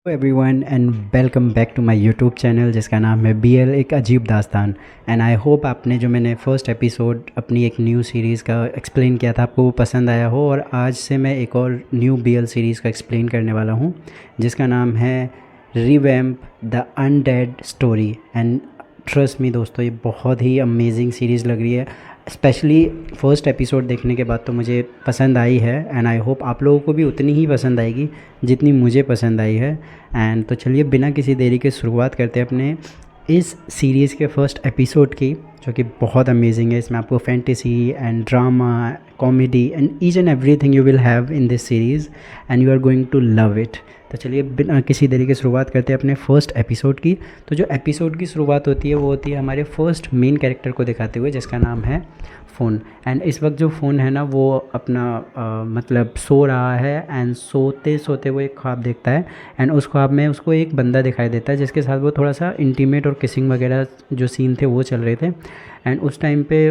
Everyone and welcome back to my YouTube channel जिसका नाम है BL एक अजीब दास्तान। एंड आई होप आपने जो मैंने फ़र्स्ट एपिसोड अपनी एक न्यू सीरीज़ का एक्सप्लेन किया था आपको वो पसंद आया हो। और आज से मैं एक और न्यू BL सीरीज़ का एक्सप्लेन करने वाला हूँ जिसका नाम है revamp the undead story. And trust me दोस्तों, ये बहुत ही अमेजिंग सीरीज़ लग रही है। स्पेशली फ़र्स्ट एपिसोड देखने के बाद तो मुझे पसंद आई है एंड आई होप आप लोगों को भी उतनी ही पसंद आएगी जितनी मुझे पसंद आई है। एंड तो चलिए बिना किसी देरी के शुरुआत करते हैं अपने इस सीरीज़ के फर्स्ट एपिसोड की, जो कि बहुत अमेजिंग है। इसमें आपको fantasy and drama, comedy and each and everything you will have in this series and you are going to love it. तो चलिए बिना किसी देरी के शुरुआत करते हैं अपने फर्स्ट एपिसोड की। तो जो एपिसोड की शुरुआत होती है वो होती है हमारे फर्स्ट मेन कैरेक्टर को दिखाते हुए जिसका नाम है फ़ोन। एंड इस वक्त जो फ़ोन है ना वो अपना मतलब सो रहा है एंड सोते सोते वो एक ख्वाब देखता है। एंड उस ख्वाब में उसको एक बंदा दिखाई देता है जिसके साथ वो थोड़ा सा इंटीमेट और किसिंग वगैरह जो सीन थे वो चल रहे थे। एंड उस टाइम पे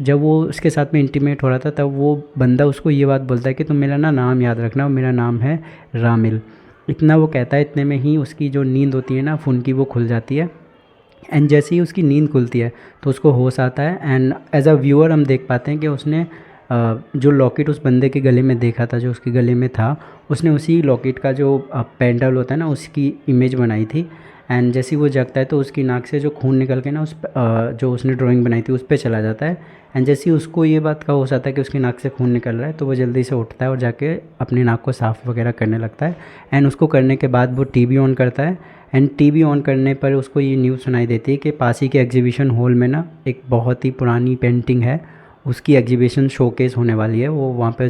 जब वो उसके साथ में इंटीमेट हो रहा था तब वो बंदा उसको ये बात बोलता है कि तुम मेरा नाम याद रखना और मेरा नाम है रामिल। इतना वो कहता है, इतने में ही उसकी जो नींद होती है ना फ़ोन की वो खुल जाती है। एंड जैसे ही उसकी नींद खुलती है तो उसको होश आता है। एंड एज अ व्यूअर हम देख पाते हैं कि उसने जो लॉकेट उस बंदे के गले में देखा था, जो उसके गले में था, उसने उसी लॉकेट का जो पेंडल होता है ना उसकी इमेज बनाई थी। एंड जैसे ही वो जगता है तो उसकी नाक से जो खून निकल के ना उस जो उसने ड्राइंग बनाई थी उस पर चला जाता है। एंड जैसे ही उसको ये बात का होश आता है कि उसकी नाक से खून निकल रहा है तो वो जल्दी से उठता है और जाके अपनी नाक को साफ़ वगैरह करने लगता है। एंड उसको करने के बाद वो टीवी ऑन करता है। एंड टीवी ऑन करने पर उसको ये न्यूज़ सुनाई देती है कि पास ही के एग्जीबिशन हॉल में ना एक बहुत ही पुरानी पेंटिंग है, उसकी एग्जीबिशन शोकेस होने वाली है। वो वहाँ पे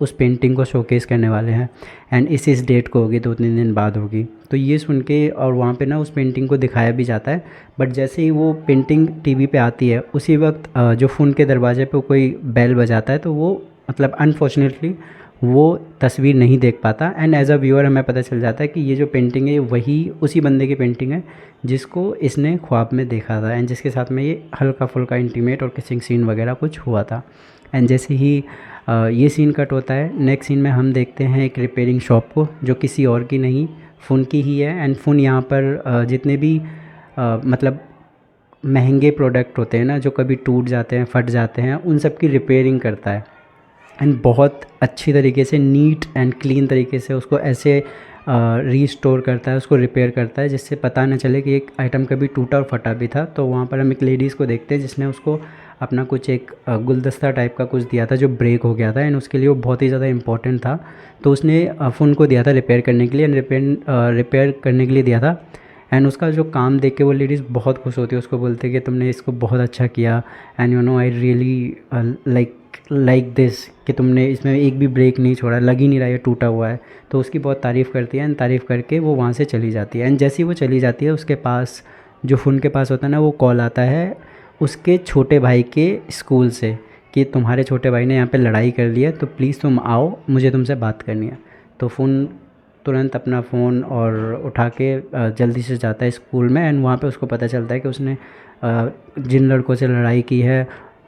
उस पेंटिंग को शोकेस करने वाले हैं एंड इस डेट को होगी, 2-3 दिन बाद होगी। तो ये सुन के और वहाँ पे ना उस पेंटिंग को दिखाया भी जाता है। बट जैसे ही वो पेंटिंग टीवी पे आती है उसी वक्त जो फ़ोन के दरवाजे पे कोई बेल बजाता है तो वो मतलब अनफॉर्चुनेटली वो तस्वीर नहीं देख पाता। एंड एज अ व्यूअर हमें पता चल जाता है कि ये जो पेंटिंग है वही उसी बंदे की पेंटिंग है जिसको इसने ख्वाब में देखा था एंड जिसके साथ में ये हल्का फुल्का इंटीमेट और किसिंग सीन वगैरह कुछ हुआ था। एंड जैसे ही ये सीन कट होता है, नेक्स्ट सीन में हम देखते हैं एक रिपेयरिंग शॉप को जो किसी और की नहीं फ़ोन की ही है। एंड फ़ोन यहाँ पर जितने भी मतलब महंगे प्रोडक्ट होते हैं ना जो कभी टूट जाते हैं, फट जाते हैं, उन सब की रिपेयरिंग करता है। एंड बहुत अच्छी तरीके से नीट एंड क्लीन तरीके से उसको ऐसे रीस्टोर करता है, उसको रिपेयर करता है जिससे पता न चले कि एक आइटम कभी टूटा और फटा भी था। तो वहाँ पर हम एक लेडीज़ को देखते हैं जिसने उसको अपना कुछ एक गुलदस्ता टाइप का कुछ दिया था जो ब्रेक हो गया था एंड उसके लिए वो बहुत ही ज़्यादा इंपॉर्टेंट था। तो उसने फ़ोन को दिया था रिपेयर करने के लिए एंड रिपेयर करने के लिए दिया था। एंड उसका जो काम देख के वो लेडीज़ बहुत खुश होती है, उसको बोलते कि तुमने इसको बहुत अच्छा किया and you know I really like this, कि तुमने इसमें एक भी ब्रेक नहीं छोड़ा, लग ही नहीं रहा है टूटा हुआ है। तो उसकी बहुत तारीफ़ करती है एंड तारीफ़ करके वो वहाँ से चली जाती है। एंड जैसे ही वो चली जाती है उसके पास जो फ़ोन के पास होता है ना वो कॉल आता है उसके छोटे भाई के स्कूल से कि तुम्हारे छोटे भाई ने यहाँ पे लड़ाई कर ली है तो प्लीज़ तुम आओ, मुझे तुमसे बात करनी है। तो फ़ोन तुरंत अपना फ़ोन और उठा के जल्दी से जाता है स्कूल में। एंड वहाँ पे उसको पता चलता है कि उसने जिन लड़कों से लड़ाई की है,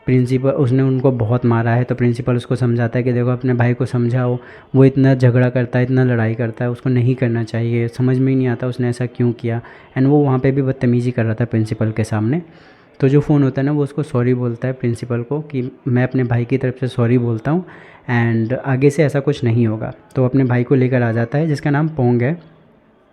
प्रिंसिपल उसने उनको बहुत मारा है। तो प्रिंसिपल उसको समझाता है कि देखो अपने भाई को समझाओ, वो इतना झगड़ा करता है, इतना लड़ाई करता है, उसको नहीं करना चाहिए, समझ में ही नहीं आता उसने ऐसा क्यों किया। एंड वो वहाँ पे भी बदतमीज़ी कर रहा था प्रिंसिपल के सामने। तो जो फ़ोन होता है ना वो उसको सॉरी बोलता है प्रिंसिपल को कि मैं अपने भाई की तरफ से सॉरी बोलता हूँ एंड आगे से ऐसा कुछ नहीं होगा। तो अपने भाई को लेकर आ जाता है जिसका नाम पोंग है।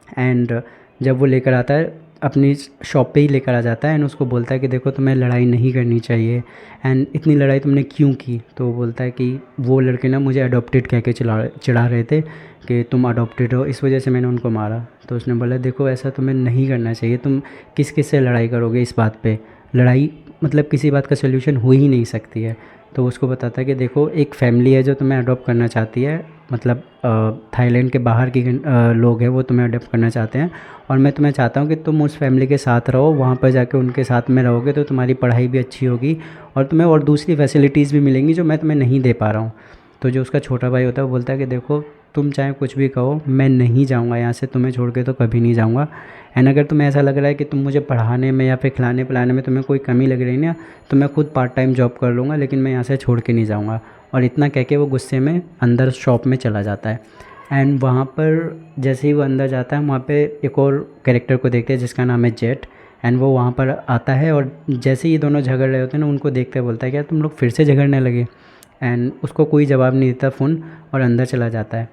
एंड जब वो लेकर आता है अपनी शॉप पे ही लेकर आ जाता है एंड उसको बोलता है कि देखो तुम्हें लड़ाई नहीं करनी चाहिए एंड इतनी लड़ाई तुमने क्यों की। तो वो बोलता है कि वो लड़के ना मुझे अडॉप्टेड कह के चिढ़ा रहे थे कि तुम अडॉप्टेड हो, इस वजह से मैंने उनको मारा। तो उसने बोला देखो ऐसा तुम्हें नहीं करना चाहिए, तुम किस किस से लड़ाई करोगे इस बात पे, लड़ाई मतलब किसी बात का सोल्यूशन हो ही नहीं सकती है। तो उसको बताता है कि देखो एक फैमिली है जो तुम्हें अडॉप्ट करना चाहती है, मतलब थाईलैंड के बाहर की लोग हैं वो तुम्हें अडॉप्ट करना चाहते हैं और मैं तुम्हें चाहता हूँ कि तुम उस फैमिली के साथ रहो, वहाँ पर जाके उनके साथ में रहोगे तो तुम्हारी पढ़ाई भी अच्छी होगी और तुम्हें और दूसरी फैसिलिटीज़ भी मिलेंगी जो मैं तुम्हें नहीं दे पा रहा हूँ। तो जो उसका छोटा भाई होता है वो बोलता है कि देखो तुम चाहे कुछ भी कहो मैं नहीं जाऊँगा यहाँ से, तुम्हें छोड़ के तो कभी नहीं जाऊँगा। एंड अगर तुम्हें ऐसा लग रहा है कि तुम मुझे पढ़ाने में या फिर खिलाने पिलाने में तुम्हें कोई कमी लग रही है ना तो मैं खुद पार्ट टाइम जॉब कर लूँगा, लेकिन मैं यहाँ से छोड़ के नहीं जाऊँगा। और इतना कह के वो गुस्से में अंदर शॉप में चला जाता है। एंड वहाँ पर जैसे ही वो अंदर जाता है, वहाँ पे एक और कैरेक्टर को देखते हैं जिसका नाम है जेट। एंड वो वहाँ पर आता है और जैसे ही ये दोनों झगड़ रहे होते हैं ना, उनको देखते बोलता है क्या तुम लोग फिर से झगड़ने लगे। एंड उसको कोई जवाब नहीं देता फ़ोन, और अंदर चला जाता है।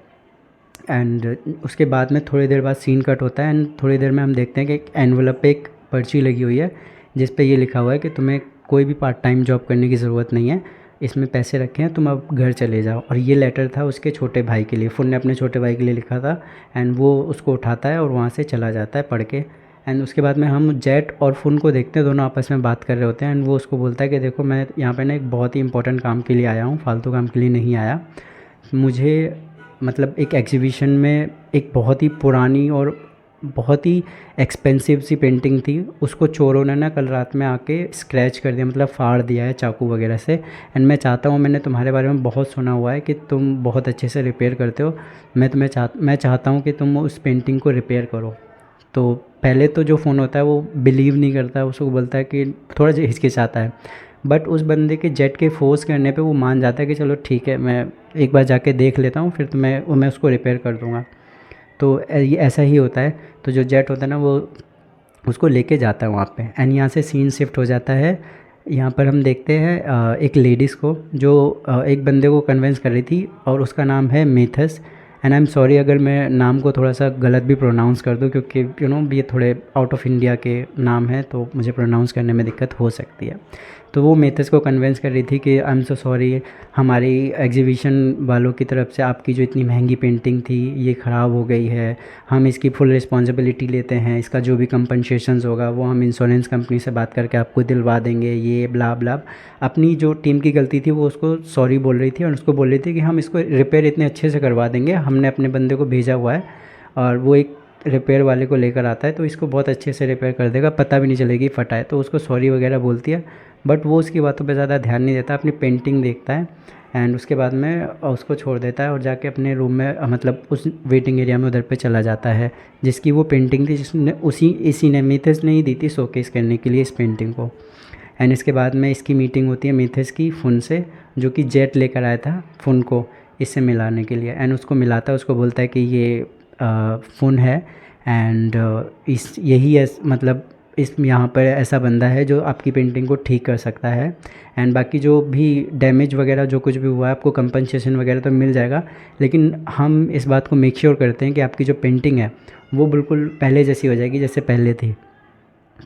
एंड उसके बाद में थोड़ी देर बाद सीन कट होता है, एंड थोड़ी देर में हम देखते हैं कि एक एनवलप पे एक पर्ची लगी हुई है जिस पे ये लिखा हुआ है कि तुम्हें कोई भी पार्ट टाइम जॉब करने की ज़रूरत नहीं है, इसमें पैसे रखे हैं, तुम अब घर चले जाओ। और ये लेटर था उसके छोटे भाई के लिए, फ़ुन ने अपने छोटे भाई के लिए लिखा था। एंड वो उसको उठाता है और वहाँ से चला जाता है पढ़ के। एंड उसके बाद में हम जेट और फ़ुन को देखते हैं, दोनों आपस में बात कर रहे होते हैं। एंड वो उसको बोलता है कि देखो मैं यहाँ पे ना एक बहुत ही इंपॉर्टेंट काम के लिए आया हूँ, फालतू काम के लिए नहीं आया। मुझे मतलब एक एग्ज़िबिशन में एक बहुत ही पुरानी और बहुत ही एक्सपेंसिव सी पेंटिंग थी, उसको चोरों ने ना कल रात में आके स्क्रैच कर दिया, मतलब फाड़ दिया है चाकू वगैरह से। एंड मैं चाहता हूँ, मैंने तुम्हारे बारे में बहुत सुना हुआ है कि तुम बहुत अच्छे से रिपेयर करते हो, मैं चाहता हूँ कि तुम उस पेंटिंग को रिपेयर करो। तो पहले तो जो फ़ोन होता है वो बिलीव नहीं करता है, उसको बोलता है कि थोड़ा हिचकिचाता है। बट उस बंदे के जेट के फोर्स करने पे वो मान जाता है कि चलो ठीक है, मैं एक बार जाके देख लेता हूँ, फिर तो मैं उसको रिपेयर कर दूँगा। तो ये ऐसा ही होता है। तो जो जेट होता है ना, वो उसको लेके जाता है वहाँ पे। एंड यहाँ से सीन शिफ्ट हो जाता है। यहाँ पर हम देखते हैं एक लेडीज़ को जो एक बंदे को कन्विंस कर रही थी, और उसका नाम है मेथस। एंड आई एम सॉरी अगर मैं नाम को थोड़ा सा गलत भी प्रोनाउंस कर दूँ, क्योंकि ये थोड़े आउट ऑफ इंडिया के नाम है, तो मुझे प्रोनाउंस करने में दिक्कत हो सकती है। तो वो मेथस को कन्विंस कर रही थी कि आई एम सो सॉरी, हमारी एग्जीबिशन वालों की तरफ से आपकी जो इतनी महंगी पेंटिंग थी ये ख़राब हो गई है, हम इसकी फुल रिस्पॉन्सिबिलिटी लेते हैं, इसका जो भी कंपनसेशंस होगा वो हम इंश्योरेंस कंपनी से बात करके आपको दिलवा देंगे, ये ब्ला ब्ला। अपनी जो टीम की गलती थी वो उसको सॉरी बोल रही थी, और उसको बोल रही थी कि हम इसको रिपेयर इतने अच्छे से करवा देंगे, हमने अपने बंदे को भेजा हुआ है और वो एक रिपेयर वाले को लेकर आता है, तो इसको बहुत अच्छे से रिपेयर कर देगा, पता भी नहीं चलेगी फटा है। तो उसको सॉरी वगैरह बोलती है, बट वो उसकी बातों पे ज़्यादा ध्यान नहीं देता, अपनी पेंटिंग देखता है। एंड उसके बाद में उसको छोड़ देता है और जाके अपने रूम में मतलब उस वेटिंग एरिया में उधर पे चला जाता है, जिसकी वो पेंटिंग थी, जिसने इसी ने मेथस ने ही दी थी शोकेस करने के लिए इस पेंटिंग को। एंड इसके बाद में इसकी मीटिंग होती है मेथस की फ़ुन से, जो कि जेट लेकर आया था फ़ुन को इससे मिलाने के लिए। एंड उसको मिलाता है, उसको बोलता है कि ये फ़ुन है, एंड इस यही है मतलब इस यहाँ पर ऐसा बंदा है जो आपकी पेंटिंग को ठीक कर सकता है। एंड बाकी जो भी डैमेज वगैरह जो कुछ भी हुआ है आपको कंपनसेशन वगैरह तो मिल जाएगा, लेकिन हम इस बात को मेक श्योर करते हैं कि आपकी जो पेंटिंग है वो बिल्कुल पहले जैसी हो जाएगी जैसे पहले थी।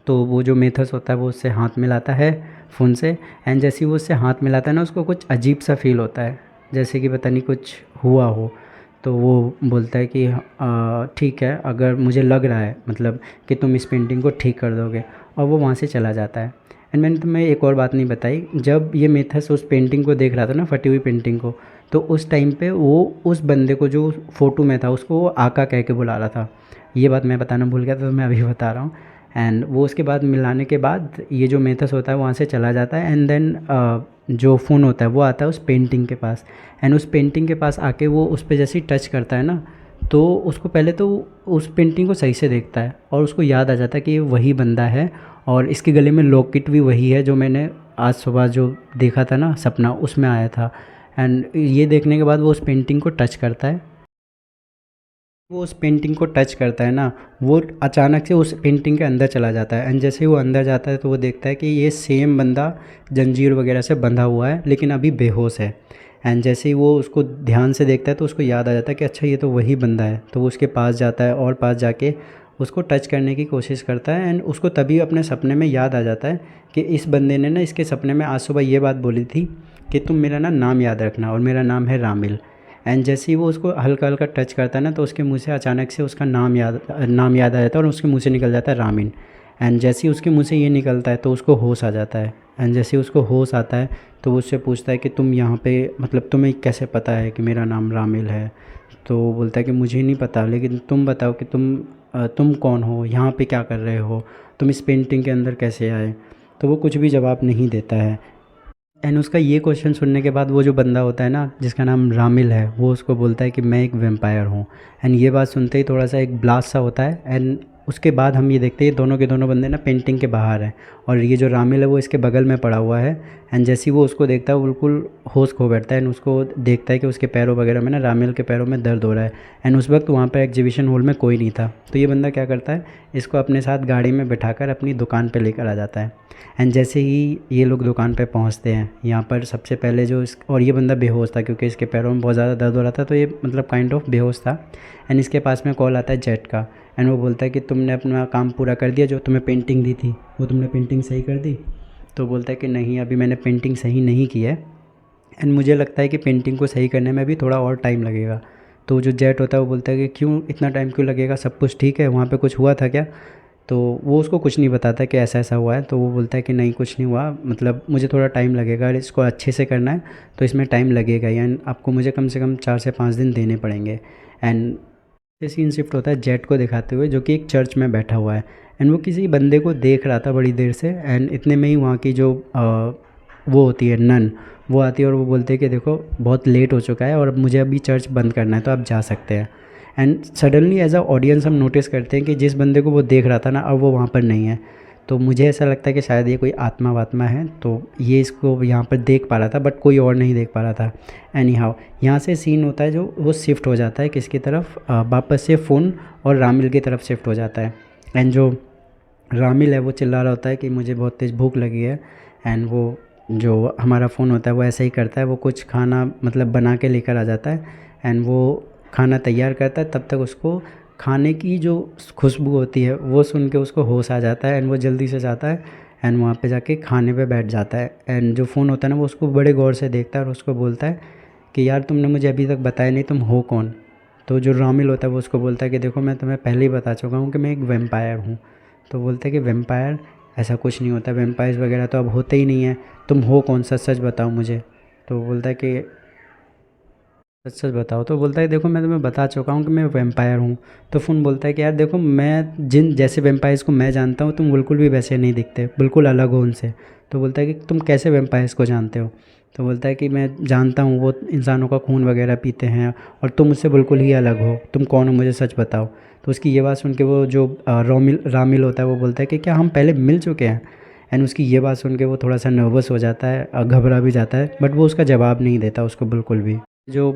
तो वो जो मेथस होता है वो उससे हाथ मिलाता है फ़ोन से। एंड जैसे ही वो उससे हाथ मिलाता है ना, उसको कुछ अजीब सा फील होता है, जैसे कि पता नहीं कुछ हुआ हो। तो वो बोलता है कि ठीक है, अगर मुझे लग रहा है मतलब कि तुम इस पेंटिंग को ठीक कर दोगे, और वो वहाँ से चला जाता है। एंड मैंने तुम्हें एक और बात नहीं बताई, जब ये मेथस उस पेंटिंग को देख रहा था ना, फटी हुई पेंटिंग को, तो उस टाइम पे वो उस बंदे को जो फ़ोटो में था उसको वो आका कह के बुला रहा था। ये बात मैं बताना भूल गया था, तो मैं अभी बता रहा हूँ। एंड वो उसके बाद मिलाने के बाद ये जो मेथस होता है वहाँ से चला जाता है। एंड देन जो फ़ोन होता है वो आता है उस पेंटिंग के पास। एंड उस पेंटिंग के पास आके वो उस पर जैसे ही टच करता है ना, तो उसको पहले तो उस पेंटिंग को सही से देखता है और उसको याद आ जाता है कि ये वही बंदा है, और इसके गले में लॉकेट भी वही है जो मैंने आज सुबह जो देखा था ना सपना, उसमें आया था। एंड ये देखने के बाद वो उस पेंटिंग को टच करता है। वो उस पेंटिंग को टच करता है ना, वो अचानक से उस पेंटिंग के अंदर चला जाता है। एंड जैसे ही वो अंदर जाता है तो वो देखता है कि ये सेम बंदा जंजीर वगैरह से बंधा हुआ है लेकिन अभी बेहोश है। एंड जैसे ही वो उसको ध्यान से देखता है तो उसको याद आ जाता है कि अच्छा ये तो वही बंदा है। तो वो उसके पास जाता है और पास जाके उसको टच करने की कोशिश करता है। एंड उसको तभी अपने सपने में याद आ जाता है कि इस बंदे ने ना इसके सपने में आज सुबह ये बात बोली थी कि तुम मेरा ना नाम याद रखना, और मेरा नाम है रामिल। एंड जैसे ही वो उसको हल्का हल्का टच करता है ना, तो उसके मुंह से अचानक से उसका नाम याद आ जाता है और उसके मुंह से निकल जाता है रामिन। एंड जैसे ही उसके मुंह से ये निकलता है तो उसको होश आ जाता है। एंड जैसे ही उसको होश आता है तो वो उससे पूछता है कि तुम यहाँ पे मतलब तुम्हें कैसे पता है कि मेरा नाम रामिल है। तो वो बोलता है कि मुझे नहीं पता, लेकिन तुम बताओ कि तुम कौन हो, यहाँ पे क्या कर रहे हो, तुम इस पेंटिंग के अंदर कैसे आए। तो वो कुछ भी जवाब नहीं देता है। एंड उसका ये क्वेश्चन सुनने के बाद वो जो बंदा होता है ना जिसका नाम रामिल है, वो उसको बोलता है कि मैं एक वेम्पायर हूँ। एंड ये बात सुनते ही थोड़ा सा एक ब्लास्ट सा होता है। एंड उसके बाद हम ये देखते हैं दोनों के दोनों बंदे ना पेंटिंग के बाहर हैं और ये जो रामिल है वो इसके बगल में पड़ा हुआ है। एंड जैसे ही वो उसको देखता है वो बिल्कुल होश खो बैठता है एंड उसको देखता है कि उसके पैरों वगैरह में ना रामिल के पैरों में दर्द हो रहा है। एंड उस वक्त वहाँ पर एग्जीबिशन हॉल में कोई नहीं था। तो ये बंदा क्या करता है, इसको अपने साथ गाड़ी में बिठाकर अपनी दुकान पर लेकर आ जाता है। एंड जैसे ही ये लोग दुकान पे पहुंचते हैं, यहाँ पर सबसे पहले जो इस और ये बंदा बेहोश था क्योंकि इसके पैरों में बहुत ज़्यादा दर्द हो रहा था, तो ये मतलब काइंड ऑफ बेहोश था। एंड इसके पास में कॉल आता है जेट का एंड वो बोलता है कि तुमने अपना काम पूरा कर दिया, जो तुम्हें पेंटिंग दी थी वो तुमने पेंटिंग सही कर दी। तो बोलता है कि नहीं, अभी मैंने पेंटिंग सही नहीं की है एंड मुझे लगता है कि पेंटिंग को सही करने में भी थोड़ा और टाइम लगेगा। तो जो जेट होता है वो बोलता है कि क्यों इतना टाइम क्यों लगेगा, सब कुछ ठीक है, वहाँ पे कुछ हुआ था क्या। तो वो उसको कुछ नहीं बताता कि ऐसा ऐसा हुआ है। तो वो बोलता है कि नहीं कुछ नहीं हुआ, मतलब मुझे थोड़ा टाइम लगेगा, अगर इसको अच्छे से करना है तो इसमें टाइम लगेगा एंड आपको मुझे कम से कम 4 से 5 दिन देने पड़ेंगे। एंड ये सीन शिफ्ट होता है जेट को दिखाते हुए जो कि एक चर्च में बैठा हुआ है एंड वो किसी बंदे को देख रहा था बड़ी देर से। एंड इतने में ही वहाँ की जो वो होती है नन, वो आती है और वो बोलते हैं कि देखो बहुत लेट हो चुका है और अब मुझे अभी चर्च बंद करना है तो आप जा सकते हैं। And suddenly as a audience हम नोटिस करते हैं कि जिस बंदे को वो देख रहा था ना, अब वो वहाँ पर नहीं है। तो मुझे ऐसा लगता है कि शायद ये कोई आत्मा वात्मा है, तो ये इसको यहाँ पर देख पा रहा था बट कोई और नहीं देख पा रहा था। एनी हाउ यहाँ से सीन होता है जो वो शिफ्ट हो जाता है किसकी तरफ, वापस से फ़ोन और रामिल की तरफ शिफ्ट हो जाता है। एंड जो रामिल है वो चिल्ला रहा होता है कि मुझे बहुत तेज़ भूख लगी है। एंड वो जो हमारा फ़ोन होता है वो ऐसा ही करता है, वो कुछ खाना मतलब बना के लेकर आ जाता है एंड वो खाना तैयार करता है। तब तक उसको खाने की जो खुशबू होती है वो सुन के उसको होश आ जाता है एंड वो जल्दी से जाता है एंड वहाँ पे जाके खाने पे बैठ जाता है। एंड जो फ़ोन होता है ना वो उसको बड़े गौर से देखता है और उसको बोलता है कि यार तुमने मुझे अभी तक बताया नहीं, तुम हो कौन। तो जो रामिल होता है वो उसको बोलता है कि देखो मैं तुम्हें पहले ही बता चुका हूँ कि मैं एक वेम्पायर हूँ। तो बोलते हैं कि वेम्पायर, ऐसा कुछ नहीं होता, वेम्पायर्स वगैरह तो अब होते ही नहीं है, तुम हो कौन, सच सच बताओ मुझे। तो बोलता है कि सच सच बताओ। तो बोलता है देखो मैं तुम्हें बता चुका हूँ कि मैं वैम्पायर हूँ। तो फ़ोन बोलता है कि यार देखो मैं जिन जैसे वैम्पायर्स को मैं जानता हूँ तुम बिल्कुल भी वैसे नहीं दिखते, बिल्कुल अलग हो उनसे। तो बोलता है कि तुम कैसे वैम्पायर्स को जानते हो। तो बोलता है कि मैं जानता हूँ वो इंसानों का खून वगैरह पीते हैं और तुम उससे बिल्कुल ही अलग हो, तुम कौन हो मुझे सच बताओ। तो उसकी ये बात सुन के वो जो रामिल होता है वो बोलता है कि क्या हम पहले मिल चुके हैं। एंड उसकी ये बात सुन के वो थोड़ा सा नर्वस हो जाता है, घबरा भी जाता है, बट वो उसका जवाब नहीं देता उसको बिल्कुल भी। जो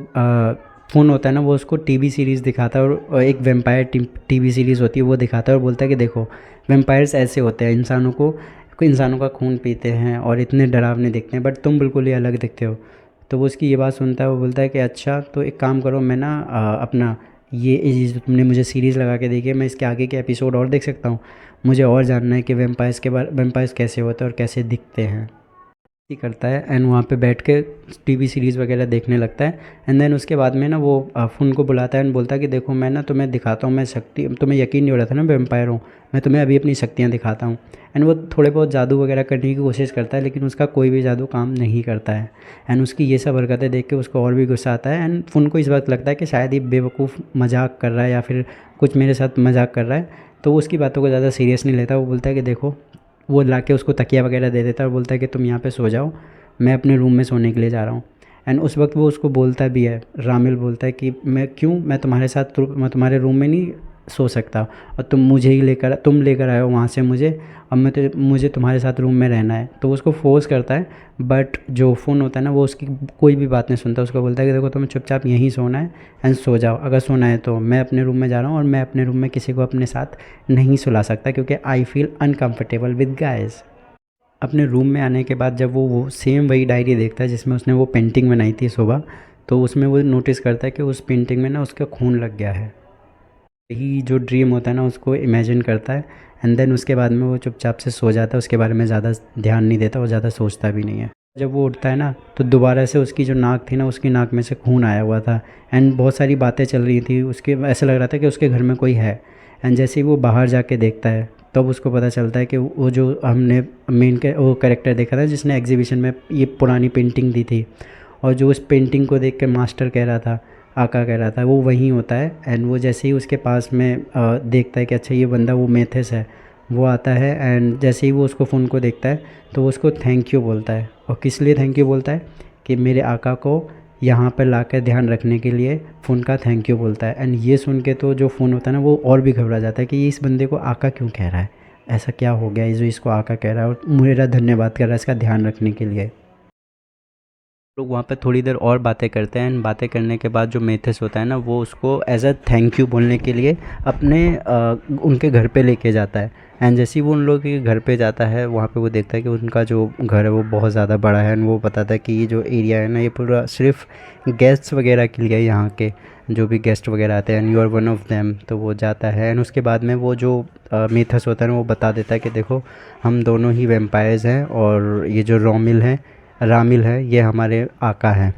फ़ोन होता है ना वो उसको टीवी सीरीज़ दिखाता है और एक वैम्पायर टीवी सीरीज़ होती है वो दिखाता है और बोलता है कि देखो वैम्पायर्स ऐसे होते हैं, इंसानों का खून पीते हैं और इतने डरावने दिखते हैं, बट तुम बिल्कुल ही अलग दिखते हो। तो वो उसकी ये बात सुनता है, वो बोलता है कि अच्छा तो एक काम करो, मैं ना अपना ये जो तुमने मुझे सीरीज़ लगा के देखी है, मैं इसके आगे के एपिसोड और देख सकता हूँ, मुझे और जानना है कि वैम्पायर्स कैसे होते हैं और कैसे दिखते हैं। ही करता है एंड वहाँ पे बैठ के टीवी सीरीज़ वगैरह देखने लगता है। एंड देन उसके बाद में ना वो फ़ोन को बुलाता है एंड बोलता है कि देखो मैं ना तुम्हें दिखाता हूँ, मैं शक्ति, तुम्हें यकीन नहीं हो रहा था ना वैम्पायर हूँ, मैं तुम्हें अभी अपनी शक्तियाँ दिखाता हूँ। एंड वो थोड़े बहुत जादू वगैरह करने की कोशिश करता है लेकिन उसका कोई भी जादू काम नहीं करता है। एंड उसकी ये सब हरकतें देख के उसको और भी गुस्सा आता है एंड फ़ोन को इस वक्त लगता है कि शायद ये बेवकूफ़ मजाक कर रहा है या फिर कुछ मेरे साथ मजाक कर रहा है। तो वो उसकी बातों को ज़्यादा सीरियस नहीं लेता। वो बोलता है कि देखो, वो लाके उसको तकिया वगैरह दे देता है और बोलता है कि तुम यहाँ पे सो जाओ, मैं अपने रूम में सोने के लिए जा रहा हूँ। एंड उस वक्त वो उसको बोलता भी है, रामिल बोलता है कि मैं तुम्हारे रूम में नहीं सो सकता और तुम लेकर आए हो वहाँ से मुझे, अब मुझे तुम्हारे साथ रूम में रहना है। तो वो उसको फोर्स करता है बट जो फ़ोन होता है ना वो उसकी कोई भी बात नहीं सुनता। उसको बोलता है कि देखो तुम्हें चुपचाप यहीं सोना है एंड सो जाओ, अगर सोना है तो मैं अपने रूम में जा रहा हूँ और मैं अपने रूम में किसी को अपने साथ नहीं सुला सकता क्योंकि I feel uncomfortable with guys. अपने रूम में आने के बाद जब वो सेम वही डायरी देखता है जिसमें उसने वो पेंटिंग बनाई थी सुबह, तो उसमें वो नोटिस करता है कि उस पेंटिंग में ना उसका खून लग गया है। यही जो ड्रीम होता है ना उसको इमेजिन करता है एंड देन उसके बाद में वो चुपचाप से सो जाता है, उसके बारे में ज़्यादा ध्यान नहीं देता और ज़्यादा सोचता भी नहीं है। जब वो उठता है ना तो दोबारा से उसकी जो नाक थी ना उसकी नाक में से खून आया हुआ था एंड बहुत सारी बातें चल रही थी उसके, ऐसा लग रहा था कि उसके घर में कोई है। एंड जैसे ही वो बाहर जाके देखता है तब उसको पता चलता है कि वो जो हमने वो कैरेक्टर देखा था जिसने एग्जीबिशन में ये पुरानी पेंटिंग दी थी और जो उस पेंटिंग को देख कर मास्टर कह रहा था, आका कह रहा था, वो वहीं होता है। एंड वो जैसे ही उसके पास में देखता है कि अच्छा ये बंदा वो मेथेस है, वो आता है एंड जैसे ही वो उसको फ़ोन को देखता है तो वो उसको थैंक यू बोलता है। और किस लिए थैंक यू बोलता है कि मेरे आका को यहाँ पर लाकर ध्यान रखने के लिए फ़ोन का थैंक यू बोलता है। एंड ये सुन के तो जो फ़ोन होता है ना वो और भी घबरा जाता है कि ये इस बंदे को आका क्यों कह रहा है, ऐसा क्या हो गया ये जो इसको आका कह रहा है और मेरा धन्यवाद कर रहा है इसका ध्यान रखने के लिए। लोग वहाँ पे थोड़ी देर और बातें करते हैं एंड बातें करने के बाद जो मेथस होता है ना वो उसको एज अ थैंक यू बोलने के लिए अपने उनके घर पे लेके जाता है। एंड जैसे ही वो उन लोगों के घर पे जाता है वहाँ पे वो देखता है कि उनका जो घर है वो बहुत ज़्यादा बड़ा है। एंड वो बताता है कि ये जो एरिया है ना ये पूरा सिर्फ गेस्ट्स वगैरह के लिए, यहाँ के जो भी गेस्ट वगैरह आते हैं and you are one of them. तो वो जाता है एंड उसके बाद में वो जो मेथस होता है ना वो बता देता है कि देखो हम दोनों ही वेम्पायर्स हैं और ये जो रामिल है ये हमारे आका हैं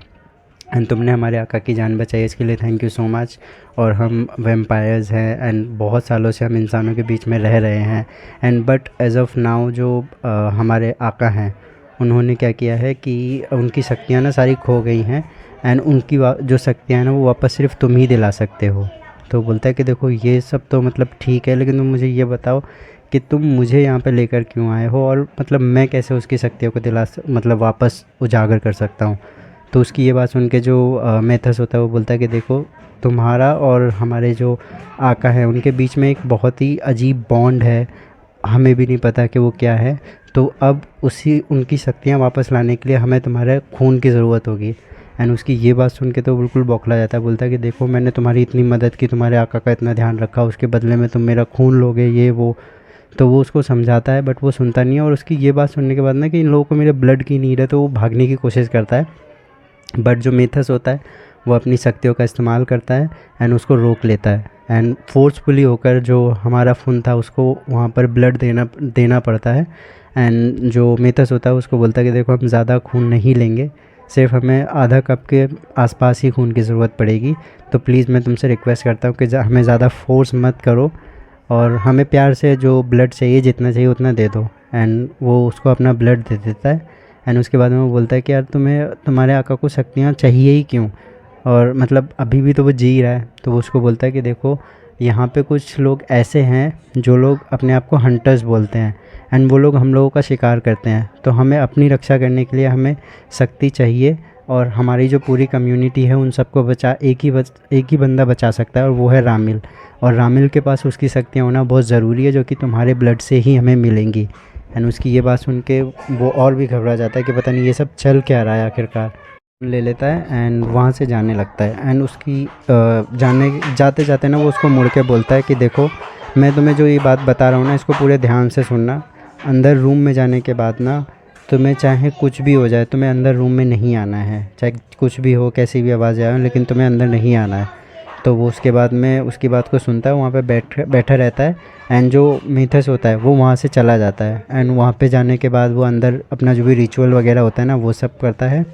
एंड तुमने हमारे आका की जान बचाई इसके लिए थैंक यू सो मच। और हम वेम्पायर्स हैं एंड बहुत सालों से हम इंसानों के बीच में रह रहे हैं and but as of now जो हमारे आका हैं उन्होंने क्या किया है कि उनकी शक्तियाँ ना सारी खो गई हैं एंड उनकी जो शक्तियाँ हैं ना वो वापस सिर्फ तुम ही दिला सकते हो। तो बोलता है कि देखो ये सब तो मतलब ठीक है लेकिन तुम मुझे ये बताओ कि तुम मुझे यहाँ पे लेकर क्यों आए हो और मतलब मैं कैसे उसकी शक्तियों को मतलब वापस उजागर कर सकता हूँ। तो उसकी ये बात सुन के जो मेथस होता है वो बोलता है कि देखो तुम्हारा और हमारे जो आका है उनके बीच में एक बहुत ही अजीब बॉन्ड है, हमें भी नहीं पता कि वो क्या है। तो अब उसी उनकी शक्तियाँ वापस लाने के लिए हमें तुम्हारे खून की ज़रूरत होगी। एंड उसकी ये बात सुन के तो बिल्कुल बौखला जाता है, बोलता है कि देखो मैंने तुम्हारी इतनी मदद की, तुम्हारे आका का इतना ध्यान रखा, उसके बदले में तुम मेरा खून लोगे ये वो। तो वो उसको समझाता है बट वो सुनता नहीं है। और उसकी ये बात सुनने के बाद ना कि इन लोगों को मेरे ब्लड की नीड है तो वो भागने की कोशिश करता है। बट जो मेथस होता है वो अपनी शक्तियों का इस्तेमाल करता है एंड उसको रोक लेता है एंड फोर्सफुली होकर जो हमारा खून था उसको वहाँ पर ब्लड देना पड़ता है। एंड जो मेथस होता है उसको बोलता है कि देखो हम ज़्यादा खून नहीं लेंगे, सिर्फ हमें आधा कप के आसपास ही खून की ज़रूरत पड़ेगी। तो प्लीज़ मैं तुमसे रिक्वेस्ट करता हूँ कि हमें ज़्यादा फोर्स मत करो और हमें प्यार से जो ब्लड चाहिए जितना चाहिए उतना दे दो। एंड वो उसको अपना ब्लड दे देता है। एंड उसके बाद में वो बोलता है कि यार तुम्हें तुम्हारे आका को शक्तियाँ चाहिए ही क्यों, और मतलब अभी भी तो वो जी रहा है। तो वो उसको बोलता है कि देखो यहाँ पे कुछ लोग ऐसे हैं जो लोग अपने आप को हंटर्स बोलते हैं एंड वो लोग हम लोगों का शिकार करते हैं। तो हमें अपनी रक्षा करने के लिए हमें शक्ति चाहिए और हमारी जो पूरी कम्युनिटी है उन सबको एक ही बंदा बचा सकता है और वो है रामिल। और रामिल के पास उसकी शक्तियाँ होना बहुत ज़रूरी है जो कि तुम्हारे ब्लड से ही हमें मिलेंगी। एंड उसकी ये बात सुन के वो और भी घबरा जाता है कि पता नहीं ये सब चल क्या रहा है आखिरकार। ले लेता है एंड वहाँ से जाने लगता है। एंड उसकी जाते जाते ना वो उसको मुड़ के बोलता है कि देखो मैं तुम्हें जो ये बात बता रहा हूँ ना इसको पूरे ध्यान से सुनना। अंदर रूम में जाने के बाद ना तुम्हें चाहे कुछ भी हो जाए तुम्हें अंदर रूम में नहीं आना है, चाहे कुछ भी हो कैसी भी आवाज़ आए लेकिन तुम्हें अंदर नहीं आना है। तो वो उसके बाद में उसकी बात को सुनता है, वहाँ पे बैठा रहता है। एंड जो मीथस होता है वो वहाँ से चला जाता है एंड वहाँ पे जाने के बाद वो अंदर अपना जो भी रिचुअल वगैरह होता है ना वो सब करता है।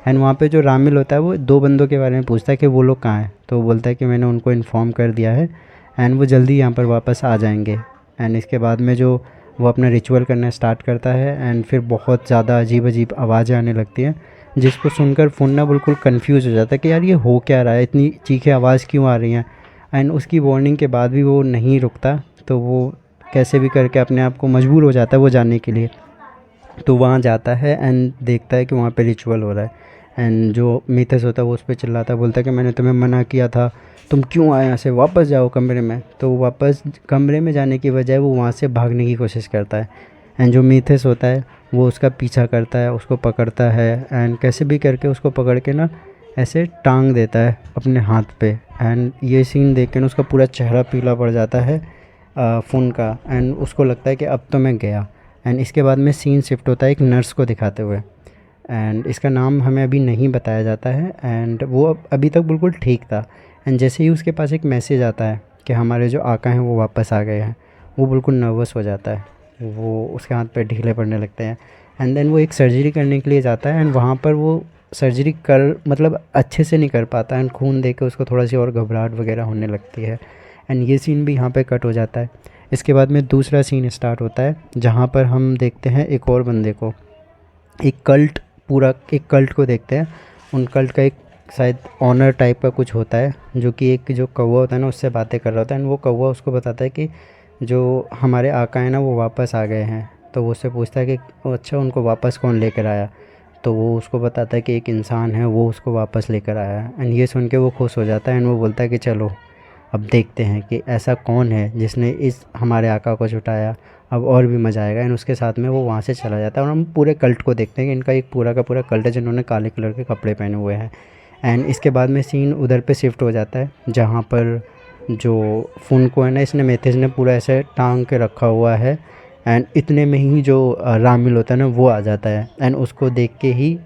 एंड वहाँ पे जो रामिल होता है वो दो बंदों के बारे में पूछता है कि वो लोग कहाँ हैं। तो वो बोलता है कि मैंने उनको इन्फॉर्म कर दिया है एंड वो जल्दी यहाँ पर वापस आ जाएंगे। एंड इसके बाद में जो वो अपना रिचुअल करना स्टार्ट करता है एंड फिर बहुत ज़्यादा अजीब अजीब आवाज़ें आने लगती हैं जिसको सुनकर फुन्ना बिल्कुल कंफ्यूज हो जाता है कि यार ये हो क्या रहा है, इतनी चीखें आवाज़ क्यों आ रही हैं। एंड उसकी वार्निंग के बाद भी वो नहीं रुकता तो वो कैसे भी करके अपने आप को मजबूर हो जाता है वो जाने के लिए। तो वहाँ जाता है एंड देखता है कि वहाँ पे रिचुअल हो रहा है। एंड जो मीथस होता है वो उस पर चिल्लाता है, बोलता है कि मैंने तुम्हें मना किया था, तुम क्यों आए यहाँ से, वापस जाओ कमरे में। तो वो वापस कमरे में जाने की बजाय वो वहाँ से भागने की कोशिश करता है। एंड जो मीथस होता है वो उसका पीछा करता है, उसको पकड़ता है एंड कैसे भी करके उसको पकड़ के ना ऐसे टांग देता है अपने हाथ पे। एंड ये सीन देख के ना उसका पूरा चेहरा पीला पड़ जाता है फ़ोन का। एंड उसको लगता है कि अब तो मैं गया। एंड इसके बाद में सीन शिफ्ट होता है एक नर्स को दिखाते हुए एंड इसका नाम हमें अभी नहीं बताया जाता है। एंड वो अभी तक बिल्कुल ठीक था। एंड जैसे ही उसके पास एक मैसेज आता है कि हमारे जो आका हैं वो वापस आ गए हैं, वो बिल्कुल नर्वस हो जाता है, वो उसके हाथ पैर ढीले पड़ने लगते हैं। एंड देन वो एक सर्जरी करने के लिए जाता है एंड वहाँ पर वो सर्जरी कर मतलब अच्छे से नहीं कर पाता एंड खून देख के उसको थोड़ा सी और घबराहट वगैरह होने लगती है। एंड ये सीन भी यहाँ पे कट हो जाता है। इसके बाद में दूसरा सीन स्टार्ट होता है जहाँ पर हम देखते हैं एक और बंदे को, एक कल्ट को देखते हैं। उन कल्ट का एक शायद ऑनर टाइप का कुछ होता है जो कि एक जो कौवा होता है ना उससे बातें कर रहा होता है। एंड वो कौवा उसको बताता है कि जो हमारे आका है ना वो वापस आ गए हैं। तो वो उससे पूछता है कि अच्छा उनको वापस कौन लेकर आया। तो वो उसको बताता है कि एक इंसान है, वो उसको वापस लेकर आया है। एंड ये सुन के वो खुश हो जाता है एंड वो बोलता है कि चलो अब देखते हैं कि ऐसा कौन है जिसने इस हमारे आका को छुटाया, अब और भी मज़ा आएगा। एंड उसके साथ में वो वहाँ से चला जाता है और हम पूरे कल्ट को देखते हैं कि इनका एक पूरा का पूरा कल्ट है जिन्होंने काले कलर के कपड़े पहने हुए हैं। एंड इसके बाद में सीन उधर पे शिफ्ट हो जाता है जहाँ पर जो फ़ोन को है ना, इसने मेथेज ने पूरा ऐसे टांग के रखा हुआ है। एंड इतने में ही जो रामिल होता है ना, वो आ जाता है एंड उसको देख के ही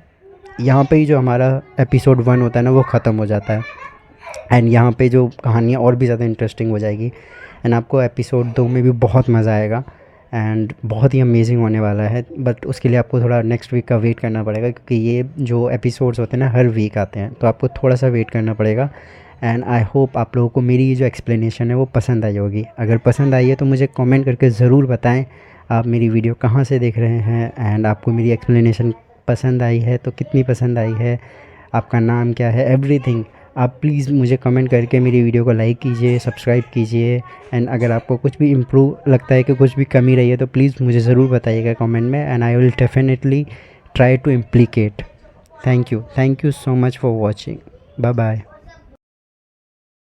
यहाँ पे ही जो हमारा एपिसोड 1 होता है ना, वो ख़त्म हो जाता है। एंड यहाँ पे जो कहानियाँ और भी ज़्यादा इंटरेस्टिंग हो जाएगी एंड आपको एपिसोड 2 में भी बहुत मज़ा आएगा एंड बहुत ही अमेजिंग होने वाला है। बट उसके लिए आपको थोड़ा नेक्स्ट वीक का वेट करना पड़ेगा, क्योंकि ये जो एपिसोड्स होते हैं ना, हर वीक आते हैं, तो आपको थोड़ा सा वेट करना पड़ेगा। एंड आई होप आप लोगों को मेरी ये जो एक्सप्लेनेशन है वो पसंद आई होगी। अगर पसंद आई है तो मुझे कमेंट करके ज़रूर बताएं आप मेरी वीडियो कहाँ से देख रहे हैं एंड आपको मेरी एक्सप्लेनेशन पसंद आई है तो कितनी पसंद आई है, आपका नाम क्या है, एवरीथिंग। आप प्लीज़ मुझे कमेंट करके मेरी वीडियो को लाइक कीजिए, सब्सक्राइब कीजिए। एंड अगर आपको कुछ भी इम्प्रूव लगता है कि कुछ भी कमी रही है तो प्लीज़ मुझे ज़रूर बताइएगा कमेंट में and I will definitely try to implicate. Thank you so much for watching. Bye bye.